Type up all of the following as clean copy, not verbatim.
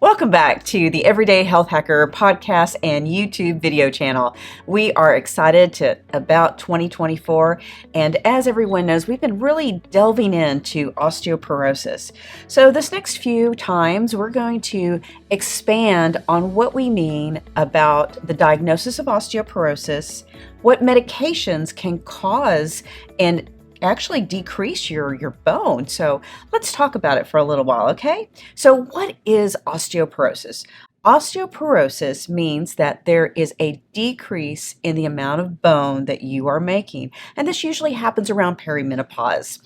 Welcome back to the Everyday Health Hacker podcast and YouTube video channel. We are excited about 2024, and as everyone knows, we've been really delving into osteoporosis. So this next few times, we're going to expand on what we mean about the diagnosis of osteoporosis, what medications can cause and actually decrease your bone. So let's talk about it for a little while, okay? So what is osteoporosis? Osteoporosis means that there is a decrease in the amount of bone that you are making, and this usually happens around perimenopause.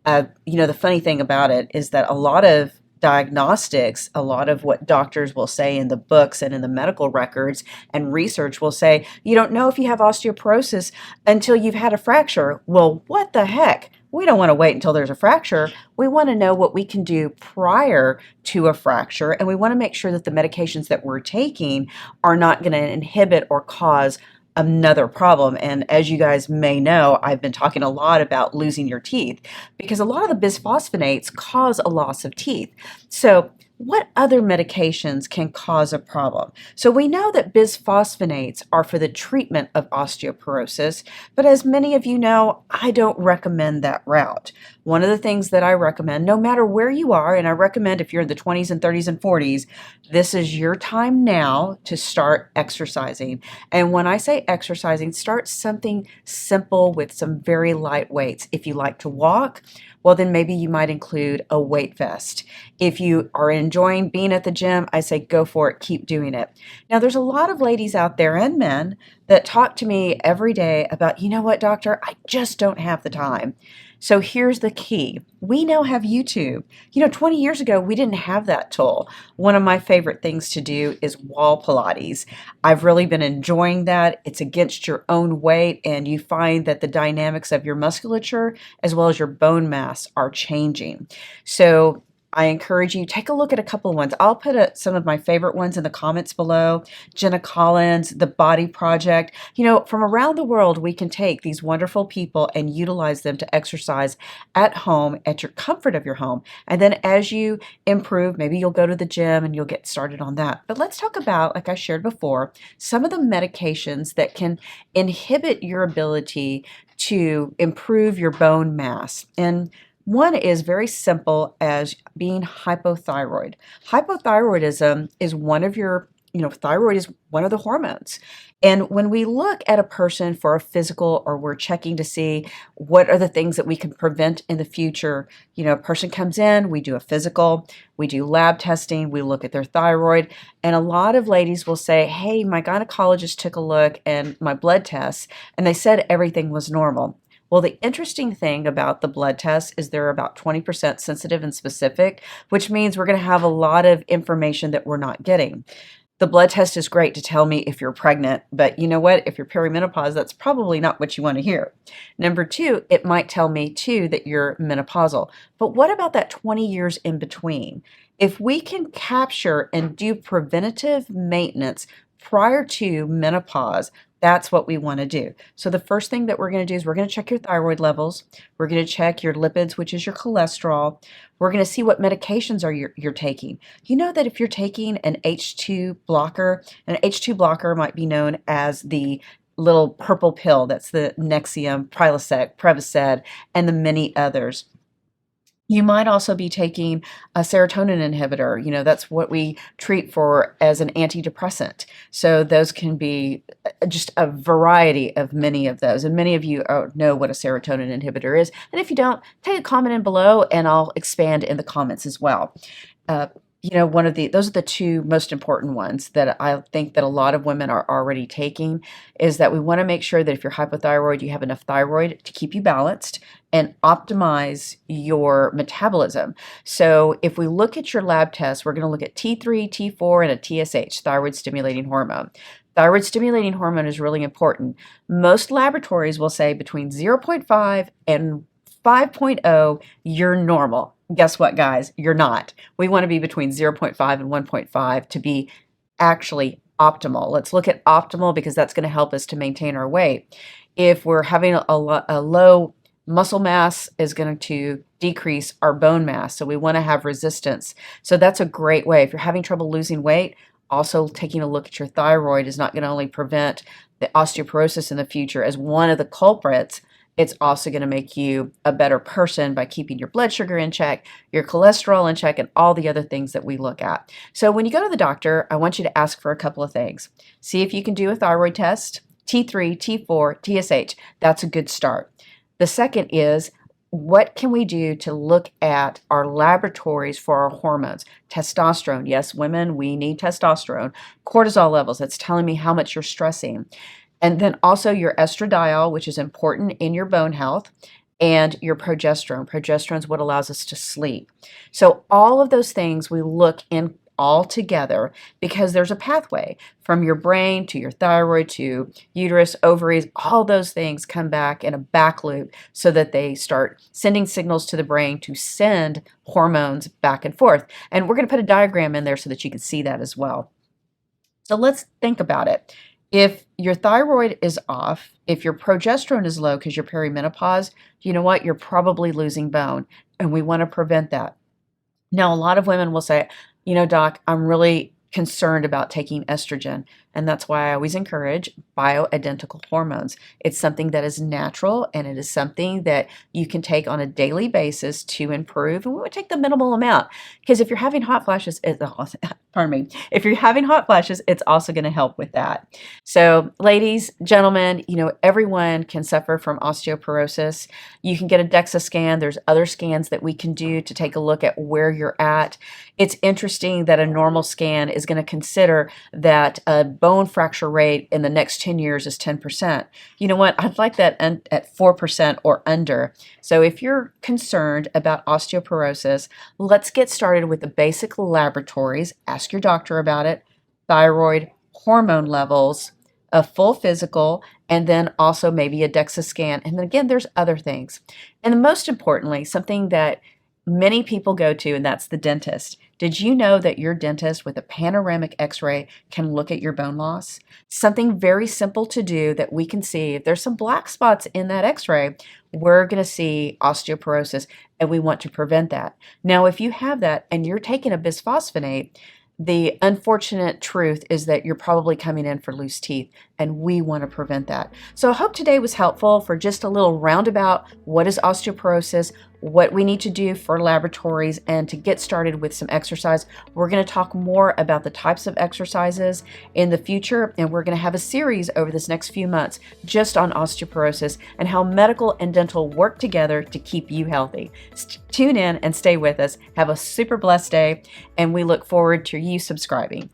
The funny thing about it is that a lot of diagnostics, a lot of what doctors will say in the books and in the medical records and research will say, you don't know if you have osteoporosis until you've had a fracture. Well, what the heck? We don't want to wait until there's a fracture. We want to know what we can do prior to a fracture, and we want to make sure that the medications that we're taking are not going to inhibit or cause another problem. And as you guys may know, I've been talking a lot about losing your teeth because a lot of the bisphosphonates cause a loss of teeth. So what other medications can cause a problem? So we know that bisphosphonates are for the treatment of osteoporosis, but as many of you know, I don't recommend that route. One of the things that I recommend, no matter where you are, and I recommend if you're in the 20s and 30s and 40s, this is your time now to start exercising. And when I say exercising, start something simple with some very light weights. If you like to walk, well, then maybe you might include a weight vest. If you are enjoying being at the gym, I say go for it, keep doing it. Now, there's a lot of ladies out there and men that talk to me every day about, you know what, doctor, I just don't have the time. So here's the key. We now have YouTube. 20 years ago, we didn't have that tool. One of my favorite things to do is wall Pilates. I've really been enjoying that. It's against your own weight, and you find that the dynamics of your musculature as well as your bone mass are changing. So I encourage you, take a look at a couple of ones. I'll put some of my favorite ones in the comments below. Jenna Collins, The Body Project. From around the world, we can take these wonderful people and utilize them to exercise at home, at your comfort of your home. And then as you improve, maybe you'll go to the gym and you'll get started on that. But let's talk about, like I shared before, some of the medications that can inhibit your ability to improve your bone mass. And one is very simple as being hypothyroid. Hypothyroidism is one of your, thyroid is one of the hormones. And when we look at a person for a physical or we're checking to see what are the things that we can prevent in the future, a person comes in, we do a physical, we do lab testing, we look at their thyroid, and a lot of ladies will say, hey, my gynecologist took a look and my blood tests, and they said everything was normal. Well, the interesting thing about the blood tests is they're about 20% sensitive and specific, which means we're going to have a lot of information that we're not getting. The blood test is great to tell me if you're pregnant, but you know what? If you're perimenopause, that's probably not what you want to hear. Number two, it might tell me too that you're menopausal. But what about that 20 years in between? If we can capture and do preventative maintenance prior to menopause, that's what we want to do. So the first thing that we're going to do is we're going to check your thyroid levels. We're going to check your lipids, which is your cholesterol. We're going to see what medications you're taking. You know that if you're taking an H2 blocker, an H2 blocker might be known as the little purple pill. That's the Nexium, Prilosec, Prevacid, and the many others. You might also be taking a serotonin inhibitor. That's what we treat for as an antidepressant. So those can be just a variety of many of those. And many of you know what a serotonin inhibitor is. And if you don't, take a comment in below and I'll expand in the comments as well. Those are the two most important ones that I think that a lot of women are already taking, is that we want to make sure that if you're hypothyroid, you have enough thyroid to keep you balanced and optimize your metabolism. So if we look at your lab tests, we're going to look at T3, T4, and a TSH, thyroid stimulating hormone. Thyroid stimulating hormone is really important. Most laboratories will say between 0.5 and 5.0, you're normal. Guess what, guys? You're not. We want to be between 0.5 and 1.5 to be actually optimal. Let's look at optimal because that's going to help us to maintain our weight. If we're having a low Muscle mass is going to decrease our bone mass, so we want to have resistance. So that's a great way. If you're having trouble losing weight, also taking a look at your thyroid is not going to only prevent the osteoporosis in the future as one of the culprits, it's also going to make you a better person by keeping your blood sugar in check, your cholesterol in check, and all the other things that we look at. So when you go to the doctor, I want you to ask for a couple of things. See if you can do a thyroid test, T3, T4, TSH. That's a good start. The second is, what can we do to look at our laboratories for our hormones? Testosterone. Yes, women, we need testosterone. Cortisol levels. That's telling me how much you're stressing. And then also your estradiol, which is important in your bone health, and your progesterone. Progesterone is what allows us to sleep. So all of those things we look in all together because there's a pathway from your brain to your thyroid to uterus, ovaries. All those things come back in a back loop so that they start sending signals to the brain to send hormones back and forth. And we're going to put a diagram in there so that you can see that as well. So let's think about it. If your thyroid is off, if your progesterone is low because you're perimenopause, you know what? You're probably losing bone, and we want to prevent that. Now, a lot of women will say, you know, doc, I'm really concerned about taking estrogen. And that's why I always encourage bioidentical hormones. It's something that is natural, and it is something that you can take on a daily basis to improve. And we would take the minimal amount because if you're having hot flashes, if you're having hot flashes, it's also going to help with that. So ladies, gentlemen, you know, everyone can suffer from osteoporosis. You can get a DEXA scan. There's other scans that we can do to take a look at where you're at. It's interesting that a normal scan is going to consider that a bone fracture rate in the next 10 years is 10%. You know what? I'd like that at 4% or under. So if you're concerned about osteoporosis, let's get started with the basic laboratories. Ask your doctor about it. Thyroid, hormone levels, a full physical, and then also maybe a DEXA scan. And then again, there's other things. And most importantly, something that many people go to, and that's the dentist. Did you know that your dentist with a panoramic x-ray can look at your bone loss? Something very simple to do that we can see. If there's some black spots in that x-ray, we're going to see osteoporosis, and we want to prevent that. Now, if you have that and you're taking a bisphosphonate, the unfortunate truth is that you're probably coming in for loose teeth, and we want to prevent that. So I hope today was helpful for just a little roundabout. What is osteoporosis? What we need to do for laboratories, and to get started with some exercise. We're going to talk more about the types of exercises in the future, and we're going to have a series over this next few months just on osteoporosis and how medical and dental work together to keep you healthy. Tune in and stay with us. Have a super blessed day, and we look forward to you subscribing.